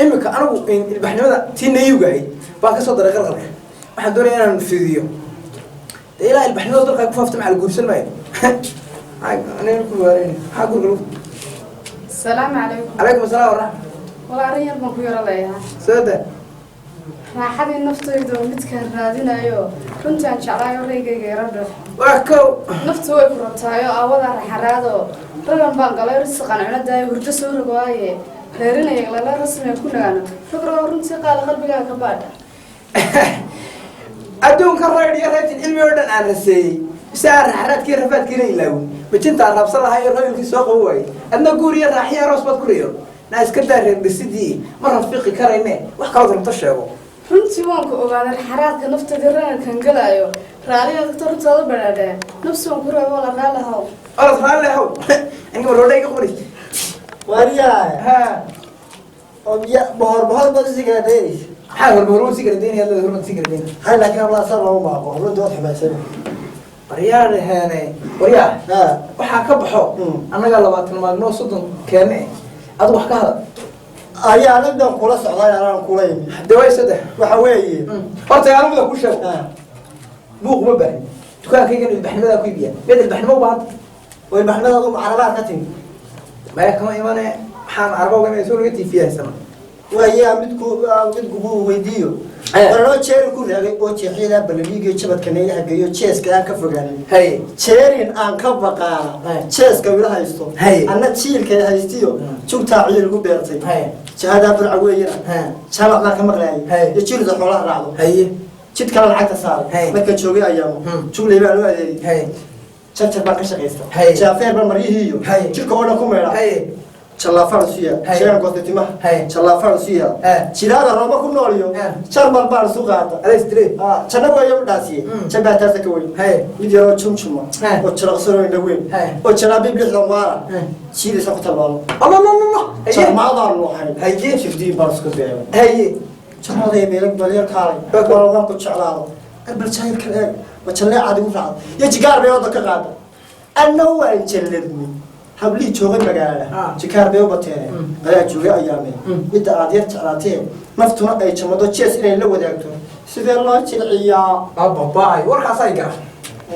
إمك أنا البحنا ماذا تين يوجعي باقي صدر غرغر واحد دوري أنا نفيديو إيه البحنا ماذا ضرك كفافت مع الجورس الماي أنا هقول السلام عليكم. عليكم السلام ورحمة. والله ريال ما كوير الله يا. سادة. راح حد النفط يدور متكهر رادنا يو. كنت عن شعراء وريقة يرد. وأكو. نفط هو كرتايو أول راح حرادو. رجل بانقلا يرسق عن عنا يورد سور قوايه. غيرنا يغلا رسم يكون أنا. فكرة ورنتي قال قلبي كبار. أدون كرر يا ريت العلم يردن عن السي. سعر حرات كي رفات كي ليلون. بتشنت عرب صراحة هاي الرجل في سوق هواي. أنا قوري راح يا راس بتكريو. ناس كدار بالسدي مرة فيقي كريمة وحكاوت المتشابه. runtii waan ku ogaaday xaraadka nafta dirana kan galayo raaliga doctorada baraade nafsi waan ku reebo la raalahaw أرد raalahaw aniga roodhay ka qoris wariyaa ha obiya bahor bad sigadeey hor sigadeyn yalla hor sigadeyn hay laakiin Allah sar ma aqoon runtii wax xamaasay wariyaa heene wariyaa ha waxa ka baxo anaga 20 maalmo 30 keene ad wax ka hada ayaa anaga kula socday aan kula yimi daway saddex waxa weeye horta aniga ku sheeg buuq ma baahin dukaankayga ilbaxnimada ku iibiya mid ilbaxnimo baan way baxnada u carabaad ka timi ma kama imaanay waxaan arbowga inay soo laga tiifiyaysan wayaa midku weydiiyo warno jeer ku raagay oo jeexida balaliga jabadka neeyaha geeyo jeeska aan ka fogaanay hay jeerin aan ka baqaana jeeska wila haysto anna jiilka haystiyo jugta ciil ugu beertay hay jahada burca weeyana jabadna ka maqlaayay jiilda xoolaha raacdo hay jidka lacagta saar marka joogay ayaamo juglay baa loo adeeyay hay jabta baa ka shaqeysta hay jaafeer baa marihiyo jirka oo dhan ku meela hay jallafaan siya sheegan qostitima jallafaan siya jilada rooba ku nooliyo charmal baan soo qaata aleestire janagu ayaa u dhaasiyay jabataas ka weyn mid yar oo chumchuma oo jaraqsano inda weyn oo janabi bixda waara jiilisa ku talbaalo allah jarmaadaan loo hayn haye shiftii baan isku beeray haye jamaday meelad baliyar kaalay wala waan ku jeclaado albal jaayir kale wajalee caadi u raacdo iyo jigaar bay wada ka qaada anna waan jeladni habli joogay magaalada jikaar bay u bateen ayaa joogay ayaamay mid aad yar jeclaatee naftuna ay jamado jees inay la wadaagto sidee loo jilciyaa babaay warkaas ay gaar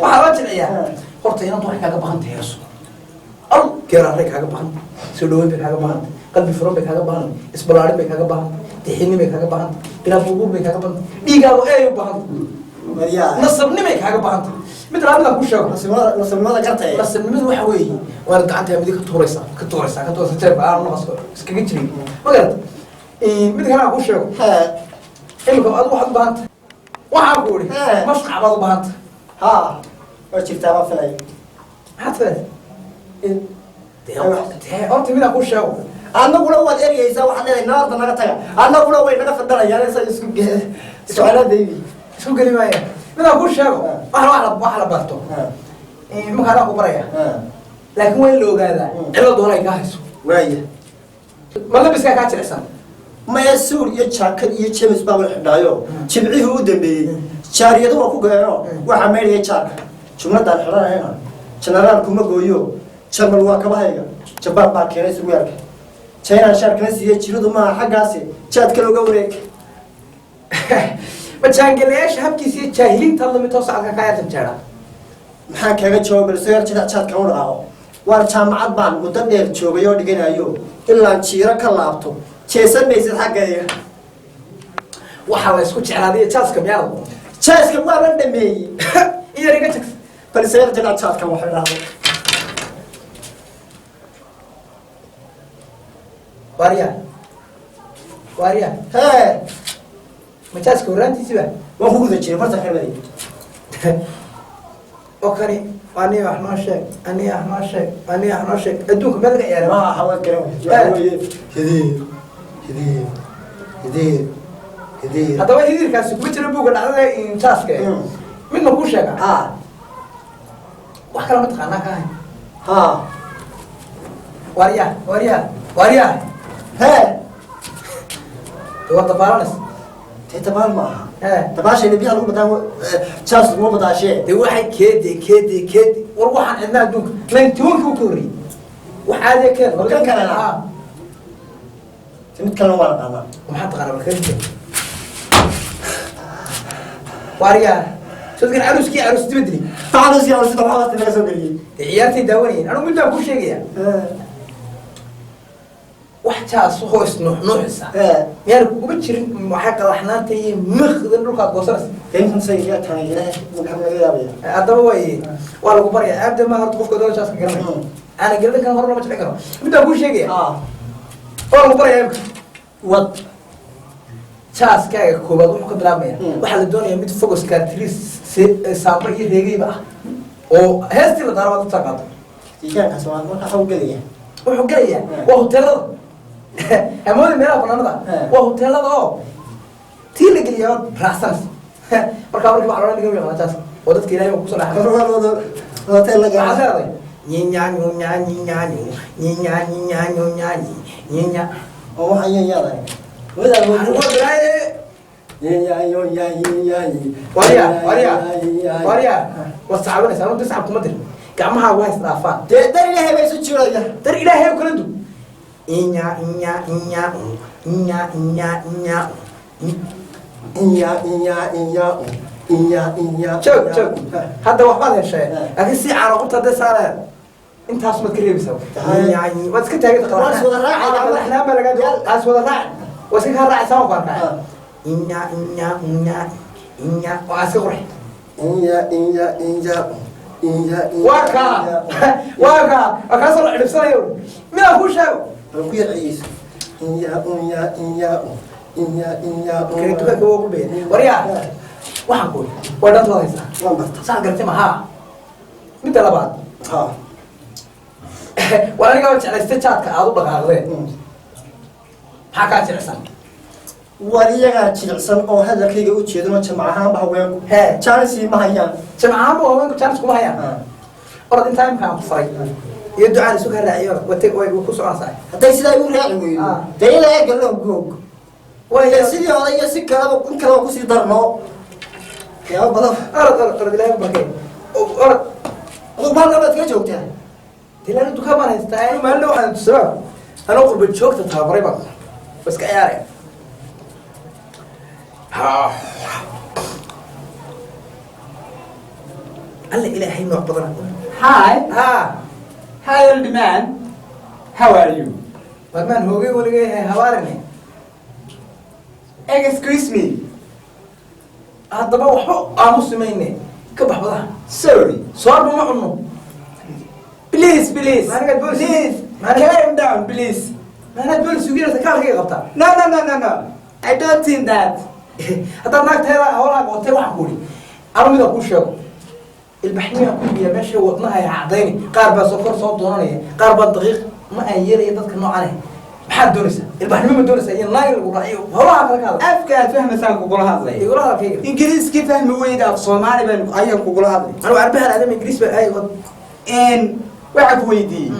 waxa la jilciyaa horta inaan wax kaaga baahan tahay al keera rag kaaga baahan soo dhaweyn bay kaaga baahan qalbi furan bay kaaga baahan isbalaarin bay kaaga baahan tixini bay kaaga baahan bilaabugu bay kaaga baahan dhiigaagu ay u baahan mariyaa nasabnimay kaaga baahan mid raadna ku sheego nasabnimada gartay nasabnimadu waxa weeye waa gacanta mid ka tuuraysa jeeb aan naqas iskaga jirin magarad mid kale ku sheego imika aad waxaad baahanta waxa ku uri masqac baad baahanta ha oo jirtaa ma filay maxaad filay horta mid ku sheego annaguna waad ergeysaa waxaad leedahay naarta naga taga annaguna way naga fadhanayaan isa isku isku geli maaya mid ku sheego wax la barto imika ana ku baraya laakiin way la ogaadaa cilad hore ay ka hayso waaya ma labiska ka jirecsan maya suur iyo jaakad iyo jeemis baa la xidhaayo jimcihii u dambeeyey jaariyadu waa ku geeno waxaa meelaya jaarka jumladaan xidhanayna jenaraal kuma gooyo jamal waa kabahayga jabaan baa keenay surwaalka jaynaan shaarkana siiyey jiradu maaha xaggaasi jaadka looga wareeg ma jaangelayaasha habkiisa iyo jaahiliinta lamid oo sacadka ka yartan jeera maxaan kaaga jawaabay soo jaadka u dhaqaaqo waar jaamacad baan muddo dheer joogay oo dhiganayo ilaa jiiro ka laabto jeesan maysid xaggayga waxa la isku jeclaaday jaaska miyaad jaaska waa la dhameeyey iyo riga tag balse jana jaadka waxa dhaaqo wariya ma jaaska waraantiisiba waan ku guda jiray marta xirmadi oo kani ani wax noo sheeg ani wax noo sheeg adduunka meel laga ciyaaray ma hawa garan hidii haddaba hidiirkaasi kuma jira buugga dhacdada jaaska midna kuu sheega wax kale ma taqaanaa ka hay wariya waa dabaalanaysa tabaal ma aha tabaashayna biyaha lagu badaa jaas lagu badaashee dee waxay keedi war waxaan cidna adduunka lantiwanka u ka horreeyey wax caadiya keen kan kalena midkan waa qana maxaa taqaana markaa wariya saddex aruski arus dibadli taalo si arus taalo waqti laga soo galiyay ciyaartii daawanayeen anu midaan ku sheegaya wax taas hoos nuuxisa yar kuba jirin waxa qalaxnaanta iyo maqdan dhulka goosaras intan sayga taayay maxamed yaabay adaba way waa lagu baraya aad ma horta qofka doona taas ka garanay ana galada kan hor lama jecel karo midaan ku sheegaya oo lagu baraya wad jaaskaaga koobaad wuxuu ka bilaabmaya waxaa la doonayaa mid focus cartris saamba iyo reegayba ah oo heestii la daarabaad u taqaado ijaankaas waa marka xaw galaya wuxuu galayaa waa hoteelada amoodi meelaha banaanada waa hoteelada oo tii la geliyaa raacsanas markaa markii waxaa loola dhiga yaqaana jaas oo dadka ilaahay ku soo dhaxay hotel laga waxaa nyanyu nyanyu nyanyu nyanyu nyanyu nyanyu nyanya oo waxa yayaday wada wariya wasaabanaysa anu discab kuma dir gacmaha waa isdhaafaan dar ilaahay bay soo jiraya dar ilaahay kala du inya inya inya inya inya inya inya inya inya inya inya joog hadda waxbaad heshay laakiin si caano qabta hadday saareen intaas ma kareebisa inya inya waad iska taagay Waas wada raacay. naama laga doo taas wada raac waad iska raacay sama qarka inya inya inya inya waa iska qurxi inya inya inya inya waka akaasoo dhibsanayo midaan ku sheego ku yaciis inya inya inya inya inya كريتوكا كوكو بين وريا waxaan ku waa dad wadaysa waan barta saan gartay ma ha midda labaad ha waa aniga jeclaystay jaadka aad u dhaqaaqdeen maxaa kaa jilicsan wariyaga jilicsan oo hadalkayga u jeedano jamcahaan ba haweenku jaalisi ma hayaan jamcahaan ba haweenku jaalis kuma hayaan orad intaa imkaan ku faray iyo ducaan isu ka raaciyo watay way ku soconaysaa hadday sidaa igu raaci weydo dee ilaa galo goog way sidii odayga si kalaba in kalaba kusii darno yaa badan orad ilaahay barkay orad aduu maanta baad ka joogtaa dilaan duka baan haystaa maalin waxaan tusaba anoo qurba joogta tababaray baan iska ciyaaraya alla ilaahay nooc badan Hi old man. How are you? warmaan hoogay waligay habaarine Excuse me. haddaba waxba aanu samayne ka bax badaha Sorry. soorba ma cunno Please, please. Maniga bolis. Please. Maniga- Calm down, please. maanaad boolis ugeerasa kaalkayga qabtaa No, no, no, no, no. I don't think that. haddaad naagteeda hawlaha gootay waxaan ku ihi anu midaan kuu sheego ilbaxnimaa ku biya meesha wadnaha ay cadayni qaar baa sokor soo doonanaya qaar baa daqiiq ma aan yeelaya dadka noocane maxaad doonaysaa ilbaxnimo ma doonaysaa iyo naag lagu raaciyo hawlaha kale ka hadla Afka fahmaysan kugula hadlay. igula hadalkayga Ingiriiski fahmi weyda af Soomaali baan ayaan kugula hadlay. anu arbahan aadama ingiriis baa ahay wad Waxa ku weydiiyey.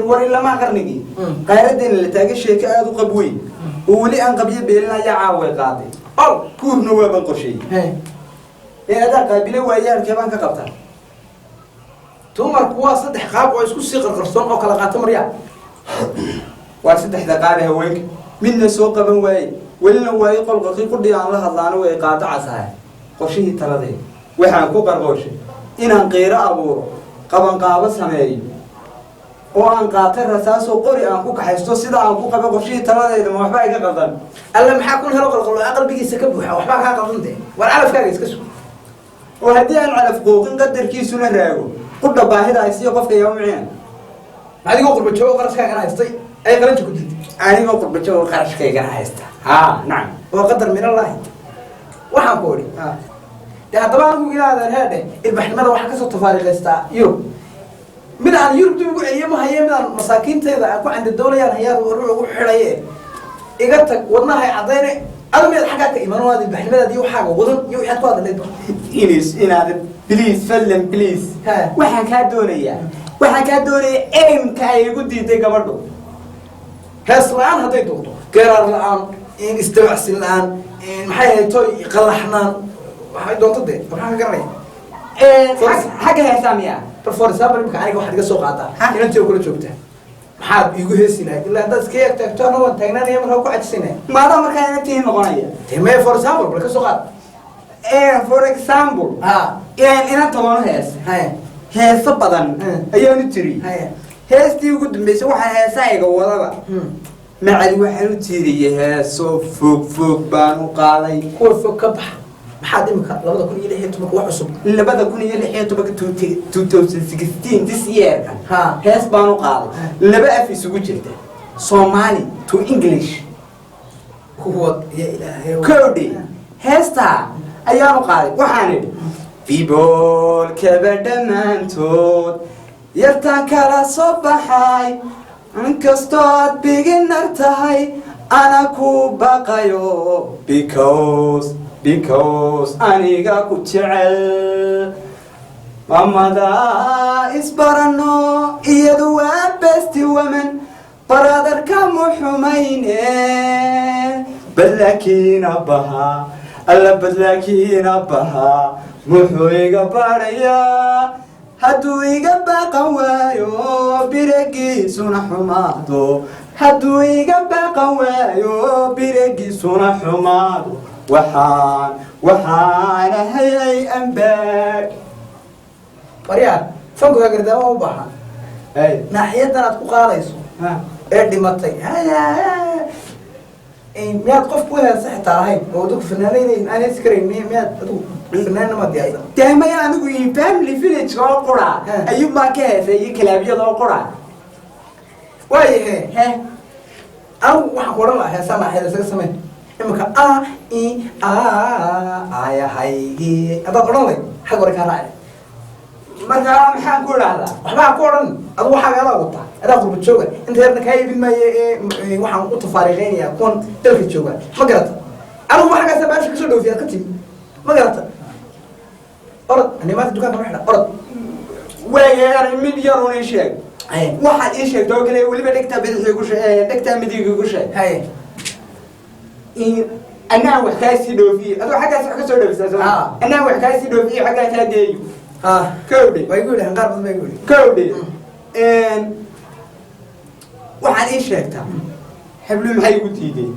War ilama qarnigi. Qayradeen la taaga sheeka aad u qab weyn. Oo wali aan qabiyo beelna ya caaway qaaday. Al kuurna waa ban qorshay. Hada qaabile waayaan keebaan ka qabtaa. dumarku waa saddex qaab oo isku sii qarqarsoon oo kala qaata maryaa waa saddexda qaab haweenka midna soo qaban waaye walina waaye qolqoqi qudhi aan la hadlaano way qaado casahay qorshihii taladay waxaan ku qarqooshay inaan qeyro abuuro qaban qaabo sameeyo oo aan qaatay rasaasoo qori aan ku kaxaysto sida aan ku qabo qorshihii taladayda ma waxba iga qaldan alla maxaa kun helo qalqalo qalbigiisa ka buuxa waxbaa kaa qaldante war calafkaaga iska sug oo haddii aan calaf qooqin qadarkiisuna raago qudha baahida ay siiyo qofka yaa muciyaan adigoo qurba joogo qarashkaagana haystay ay qalanji ku jirtay anigoo qurbajo qarashkaygana haysta haa nacam waa qadar min allahi waxaan ku idhi dee haddaba anigu ilaadan heedhe ilbaxnimada waxaa kasoo tafaariqaystaa yurub mid aan yurub dib ugu celiyo ma haye midaan masaakiintayda aan ku candadoonayaan hayaa ruux ugu xidhaye iga tag wadnahay caddayne adu miyaad xaggaa ka iman waad ilbaxnimadaad iyo waxaaga wadan iyo waxaad ku hadaleed inaad please fadlan please waxaan kaa doonayaa aimka ay igu diiday gabadhu hees la-aan hadday doonto geeraar la-aan istabacsin la-aan maxay ahayd toy qalaxnaan waxay doonto dee maxaa ka garanaya xagga heesaa miya bal for example imika aniga waxaad iga soo qaadaa inantii oo kula joogtaa maxaad iigu heesi lahayd ilaa haddaad iska eeg taagto anna waan taagnaanaya markaa ku cajisina maada markaa inantii noqonaya teme for example bal ka soo qaad for example inanta waanu hees haya heeso badan ayaanu tiri haya heestii ugu dambeysay waxaa heesahayga wadaba macali waxaan u tiiriyey heeso fog baan u qaaday kuwa fog ka baxa maxaad imika 2016 wax cusub 2016 this year hees baan u qaaday laba af isugu jirta Somali to English kuwa ya ilaahay kowdi heesta ayaanu qaaday waxaan idhi people kabadhamaantood yartaan kala soo baxay inkastoo aad beginner tahay ana ku baqayo because aniga ku jecel mamada isbarano iyadu waa best woman brother ka muxumayne balakina baha alla badlakina baha muxuu iga baraya hadduu iga baqan waayo birigiisuna xumaado hadduu iga baqan waayo birigiisuna xumaado waxaan ahayay ambaag waryaa fanku gardaama u baahan naaxiyadan aad ku qaadayso ee dhimatay miyaad qof ku heesa xitaa lahayn oo dadku fanaanaynayn aan heesi karayn miyaad adigu fanaanna maad yahay dahmaya anigu iyo family village oo qura ayuu maa ka heesay iyo kalaabiyada oo qura waayahe anigu waxaan ku odhan lahaa heesaa naaxiyada isaga sameyn imika ayahaygi haddaad odhan lay xag hore kaa raacay markaa maxaan ku idhaahdaa waxbaa ku odhan adigu waxaaga adaa wataa adaa qurba jooga inta yarna kaa iibin maayo ee waxaan u tafaariiqeynayaa kuwan dalka jooga ma garata anigu waxagaasa baasha kasoo dhoofiya ad ka timi ma garata orod ani maanta dukaanka ma xidha orod waayahay mid yar un ii sheeg waxaad ii sheegta oo kale weliba dhegtaa bidixii ku sheeg dhegtaa midigii ku sheeg haye anaa wax kaasii dhoofiye adoo xaggaas wax ka soo dhoofisaa anaa wax kaasii dhoofiye xaggaa kaa geeyo kowdhe way gu yidhahan qaar badan bay gu yidhi kowdhe waxaad ii sheegtaa hablu maxay igu diiday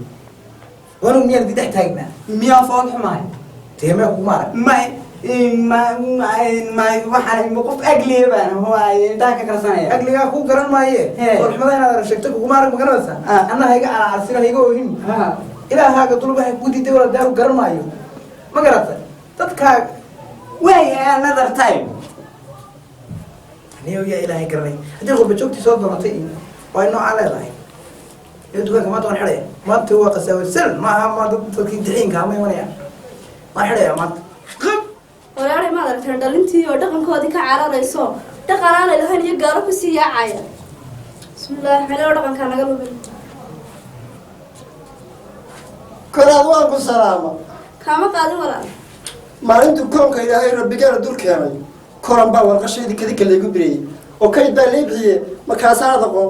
wanugu miyaan di dhex taagnaa miyaa food xumahay teemee kuguma arag waxaan qof agliye baan waaye intaan ka karsanaya agligaa kuu garan maaye warxumada inaad sheegta kuguma arag magaranaysa anna hayga calacarsina hayga oohin ilaahaaga dulba hay kuu diiday wala daaru garan maayo ma garata dadkaaga waayahay another time aniyo yaa ilaahay garanay haddii qurba joogtii soo doonatay waa noocaa leedahay iyo dukaanka maanta waan xidhaya maanta waa qasaawirsan maaha ma dadkii dixiinka ama imanaya waan xidhaya maanta walaalahay maad aragteen dhalintii oo dhaqankoodii ka cararayso dhaqan aanay lahayn iyo gaalo kusii yaacaya bismillaahi xaloo dhaqankaa naga lubin koraad waan ku salaama kaama qaadin walaal maalintuu koonka ilaahay rabbigeena dul keenay koran baa warqashaydii kadinka laygu birayey oo kayd baa lay bixiyey markaasaanad aqoon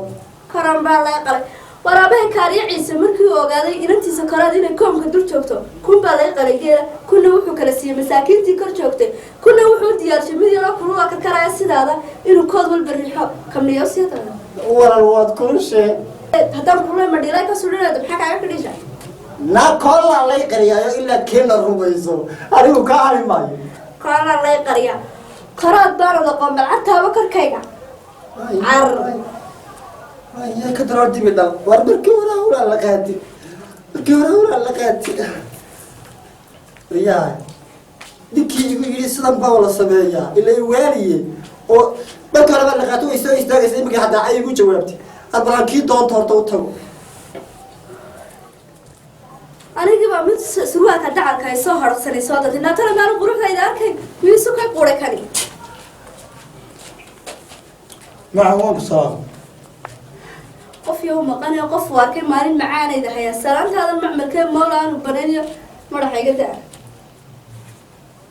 koran baa laga qalay waraabaha kaaliya ciise markii uu ogaaday inantiisa koraad inay koomka dul joogto kun baa laga qalay geela kunna wuxuu kala siiyey masaakiintii kor joogtay kunna wuxuu diyaarshay mid yaroo kulula karkaraya sidaada inuu kood walba riixo kamniyo siyatada walal waad kuushee haddaan kulay madhiilay ka sudhinaado maxaa kaaga kadhisha naa koolaa lay qariyaayo ilaa keena rumayso anigu ka ari maayo koolaa lay qariya koraad baanad aqoon balcadtaaba korkayga carar yaa ka daroo dibi dhal war markii hore hawlaa la qaati riyaa ninkii igu yidhi sidan baa la sameeyaa ila waaliye oo markii horeba la qaato way soo istaagaysa imika haddaa ay igu jawaabtay adbalaan kii doonta horta u tago anigiiba mid surwaalka dacalka ay soo horsanay soo dadtay naatana maalin quruxdayda arkay miisu ka quray kani maca waan ku salaam qof yow maqanay qof waa arkay maalin macaanayda haya salaantaadan macmalkee mawla aanu banaynayo madaxa iga daa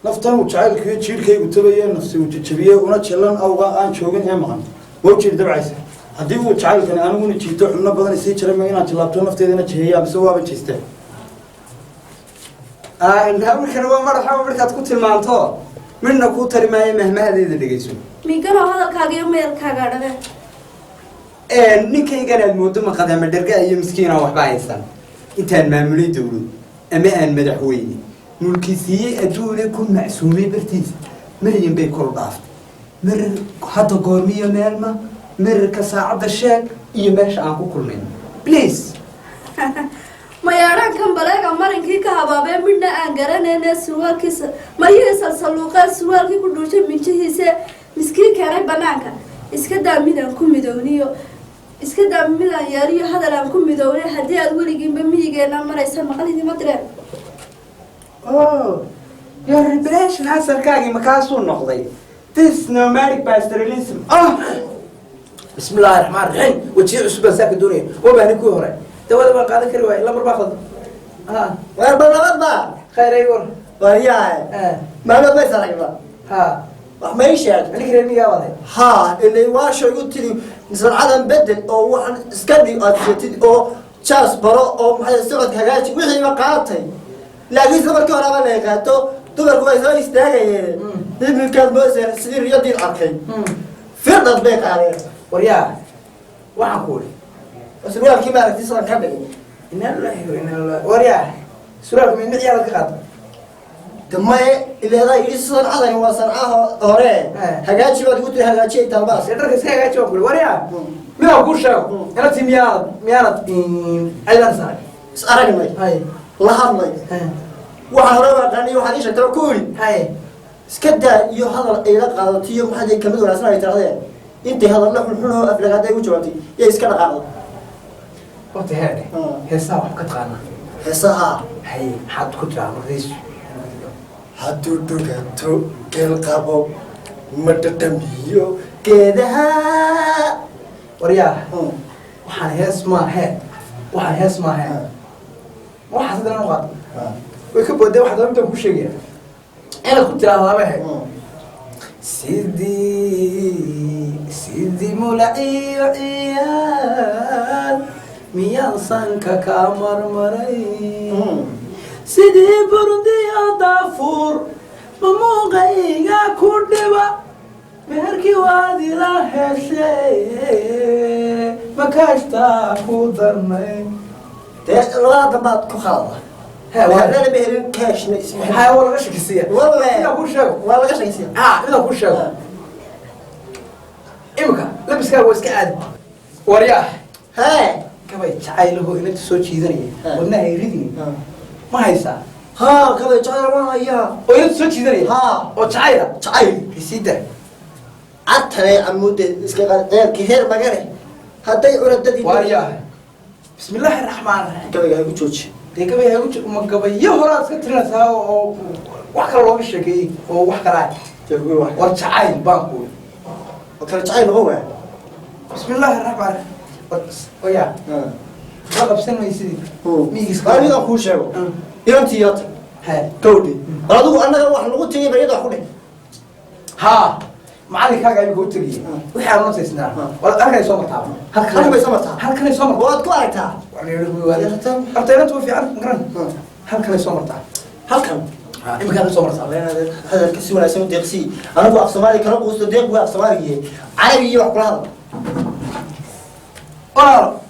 naftan uu jacaylkaiyo jiirkaygu tabaye nafsi uu jajabiye una jilan awga aan joogin ee maqan waa u jiir dabcaysa haddii uu jacaylkani aniguna jiito xubno badan isii jirama inaan jilaabto nafteedana jiheeyaa mise waaba jeesteen hawlkana waa madaxa markaad ku tilmaanto midna kuu tari maayo mahmahadeeda dhegayso miiganoo hadalkaaga iyo meelkaaga dhabe ninkaygan aad moodo maqadama dherga iyo miskiina waxba haysan intaan maamulay dowlad ama aan madaxweyne mulkisiiyey adduune ku macsuumay bartiisa milyan bay kor dhaaftay mirir hadda goormiyo meelma mirirka saacadda sheeg iyo meesha aan ku kulmayn please mayaadhaankan baleega marinkii ka habaabee midna aan garanayne surwaalkiisa maryihii salsaluuqeen surwaalkii ku dhuushay minjihiise miskiin keenay banaanka iska daa midaan ku midowniyo iska daa midaan yaariyo hadal aan ku midowne haddii aad weligiinba miyigeena maraysa maqlidima direen your revelation asarkaagii makaasuu noqday this nomadic pastoralism بسم الله الرحمن الرحيم وجهي عصبة ساكن دوني وبهني كوي هراء توالي ما قاعد كريواي لا مربع خذ ها وين بلغتنا خير أيور وياه ما أنا بس أرجع ها ما يشاد أنا كريمي يا والله ها اللي واش قلت لي مثلا عدم بدل أو واحد سكدي أتفتي أو شاس برا أو محل سقط حاجات وحي ما قاطي لكن سبب كهرباء ما يقاطو تقدر كويس هاي استاجي من كان بس سير يدي الأركين فرد بيت عليه ورياه وعقول بس الوالد كبار تسرع كبر إن الله وإن الله ورياه سورة من مديار الكقاط كما اللي هذا يصير عذر وصنعه أوريه حاجات شو بتقول لي حاجات شيء تلباس سيدرك سيها شو أقول ورياه ما أقول شو أنا تيميات أيضا صار أرجع ماي هاي الله ماي وحرام غني وحديش ترى كوري هاي سكدا يو هذا إلى قاضي يوم حد يكمل ولا سنة يترى أنت هذا اللي حلو أفلق هذا وجواتي يا إسكان قاضي وقت هذا هسا وحكت قانا حسها هاي حد كتر مريش هادو دوغاتو كل قابو متتميو كده ورياه waxaan hees maahe waxaas hadana noqon way ka boodeen waxa doonta ku sheegaya ina ku tiraahdo lama hay sidii mulaciyan miyaan sanka ka marmaray sidii burdiya daafuur mamuuqayga ku dhiba meherkii waad ila heshay makaashtaa ku darnay لا ضبط كخالة أنا بهرين كاش نسمع هاي والله غش كسية والله إذا كل شيء والله غش كسية إذا كل شيء إمك لبس كذا واسكاد ورياه هاي كبي تعايله إن تسوي شيء ذني وإنه يريدني ما هيسا ها كذا جاي وانا يا وإن تسوي شيء ذني ها وتعايله تعايل يسيده عتري عمود إسكال كثير ما جري هذا يورد دي ورياه بسم الله الرحمن الرحيم كذا يا جوج dee gabay hagu ma gabayo horaa iska tirinaysaa oo wax kale looga sheekeeyey oo wax kale ah war jacayl baan ku وكان تعايل هو بسم الله الرحمن الرحيم ويا ما qabsan maysid miigis أنا إذا أخوش هو يوم تيات ha كودي هذا أنا واحد لو تيجي بعيد أخوه ha macallinkaaga ayuu u tagay wixii aan noo taysnaa wala arkay soo martaa halkan bay soo martaa halkan soo martaa waad ku aragtaa ardayda waa fiican garan halkan soo martaa halkan imika soo martaa هذا الكسي ولا يسمى دقسي أنا أبغى أفصمالي كلام قصة دق أبغى أفصمالي عربي يجي وحكي هذا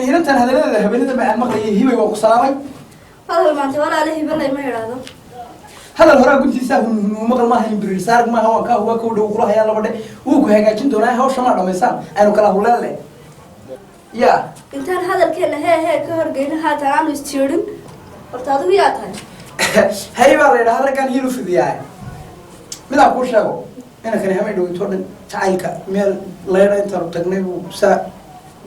inantan hadalada habeenada macaan maqlayay hibay waa ku salaamay hadal maanta walaalahi balay ma yiraahdo hadal horaa guntiisa maqal maaha imbiriir saarag maaha waa ka u dhow kula hayaa laba dhe wuu ku hagaajin doonaa hawsha ma dhamaysaan aynu kala huleelle ya intaan hadalkeena hee ka horgeyna haatan aanu istiirin horta adigu yaa tahay hay baa la yidhaha raggaan hiilu fidiyaa midaan kuu sheego inankani hamay dhoweyto dhan jacaylka meel leedha intaanu tagnay buu saa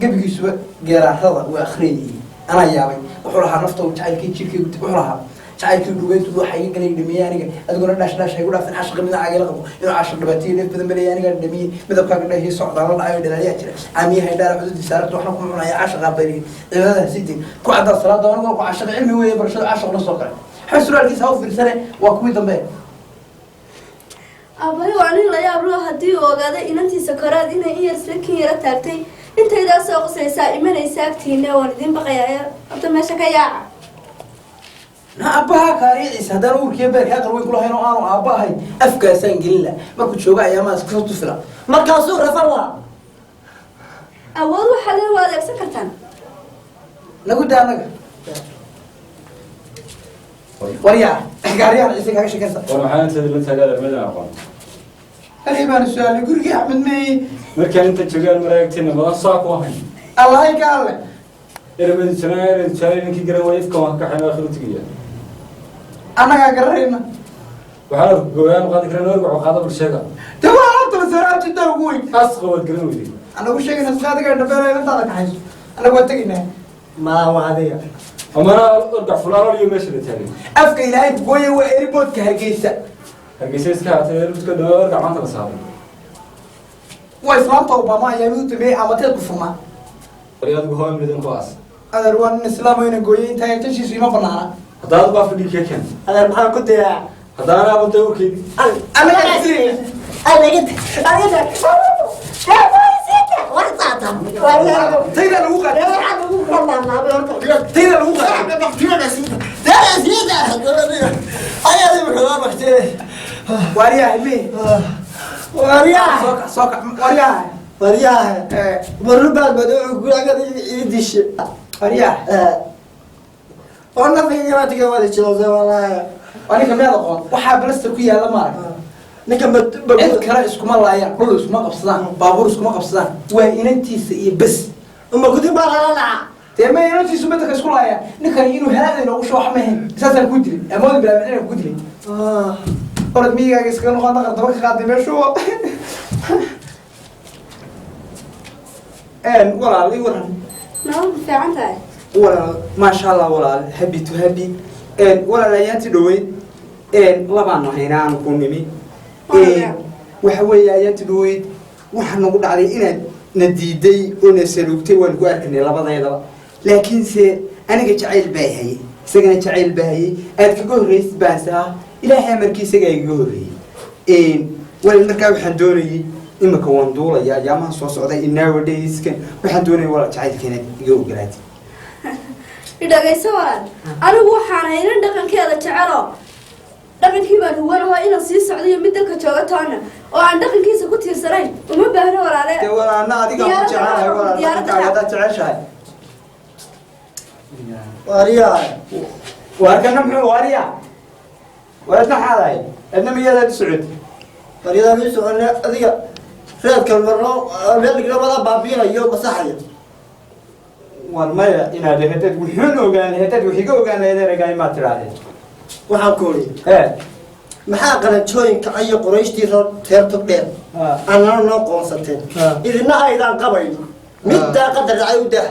gebigiisuba geeraarada uu akhriyayay anaa yaabay wuxuu lahaa nafta jacaylkii jirkaygu wuxuu lahaa jacaylkii dhugeyntu waxa iga galay dhameeyay aniga adiguna dhash ay ku dhaafin xashqa midna caagay la qabo inuu cashar dhibaatay neef badan balay aniga dhameeyay midabkaaga dhahay socdaan la dhacayo dhalaaliya jira aamiyaha dhaara cududi saarto waxna ku cunaya cashaqa bari ciidada sidii ku cadda salaada aniga ku cashaqa cilmi weeye barashada cashaqa la soo kale xasuraalkiisa ha u fiirsane waa kuwii dambe aabbahay waa nin la yaab loo haddii uu ogaaday inantiisa koraad inay in yar sakin yara taagtay intaydaa soo qosaysaa imanaysa agtiina waan idin baqayaa horta meesha ka yaaca aabbaha kaariiciisa haddaan uurkiya beerkaa qarweyn ku lahayn oo aanu aabba ahay afkaasaan gelin la markuu jooga ayaamaa iska tufi la markaasuu rafan la awood waxaa leen waa adeegsan kartaan nagu daa anaga waryaa gaariyahan ciise kaaga sheekaysa war maxaa inta la tagaala meelaan aqoon halii baan su-aalay gurigii axmed meey markaan inta jogaan maraagtina badan saa ku ahayn allahay ka alle erabadi janaa ninkii garan waa ifka waan ka kaxayn aakhiru tigiya annagaa garanayna waxaa gooyaan qaadi karaan orga qaada bulshada de waa horta la soo raajinta ugu weyn as qabad garan weyday anagu sheegayna saadiga dhabeelay intaada kaxayso anagu waa tegaynaa maa waa adiga amana orga fulaalo iyo meesha la taagay afka ilaahay gooye waa airportka hargeysa hargeysa iska hatay erabadka dhawa orga maanta la saaray waa islaamta obama ayaa u dambeeyey amateed ku furmaa wari adigu hoo imridan kuwaas adeer waa nin islaam ina gooyey intaa tashiisu ima banaana haddaad baa fadhi ka keen adeer maxaa ku diraa haddaana abada u keedi tayda lagu qaad tayda lagu qaad wariyaa hime wariyaa waryaha marubaad bad guraga idishe wariyaa oo nafiga wada jilowda wallahi aniga meed aqoon waxaa balasta ku yaala maarag ninka cid kale iskuma laayaan dhul iskuma qabsadaan baabuur iskuma qabsadaan waa inantiisa iyo bes uma gudi baa la dhaca dee ma inantiisu beddelka isku laayaan ninkan inuu halaada inoogu shoo wax mahayn saasaan ku dilay amoodi bilaabin ku dilay orad miyigaaga iskaga noqon daqar daba ka qaaday meeshu walaal ii waran nolol fiican tahay walaal maasha allah walaal happy to happy walaal ayaanti dhaweyd labaan nahayna aan ku nimi waxa weeye ayaanti dhaweyd waxaa nagu dhacday inaad na diiday oo na saluugtay waan ku arkanay labadeedaba laakiinse aniga jacayl baa hayay isagana jacayl baa hayay aad kaga horreysid baasaa ilaahay amarkii isagaa igaga horreeyey walaal markaa waxaan doonayay imika waan duulaya ayaamaha soo socday nowadayskan waxaan doonayay walaal jacaylkeena iga ogolaatay idhagayso walaal anigu waxaan haynan dhaqankeeda jecelo dhaqankii baan huwan waa inaan sii socdo iyo mid dalka jooga toona oo aan dhaqankiisa ku tiirsanayn uma baahno walaale dee walaalna adiga ku jecelahay walaal dhaqankaaga hadaad jeceshahay waryaha waarkana muxuu waariya waadna xaadahay adna miyaadaad u socotay waryaha mii socone adiga reedka marno labada baabiinayo masaxaya war maya inaad hadad wuxuun ogaan hadad wixiga ogaan lahayd eraygaa imaad tidhaahdeen waxaan ku uri maxaa qalanjooyinka iyo qorayshtii reer togdheer annana noo qoonsateen idina aydaan qabayno middaa qadar dhacay u dah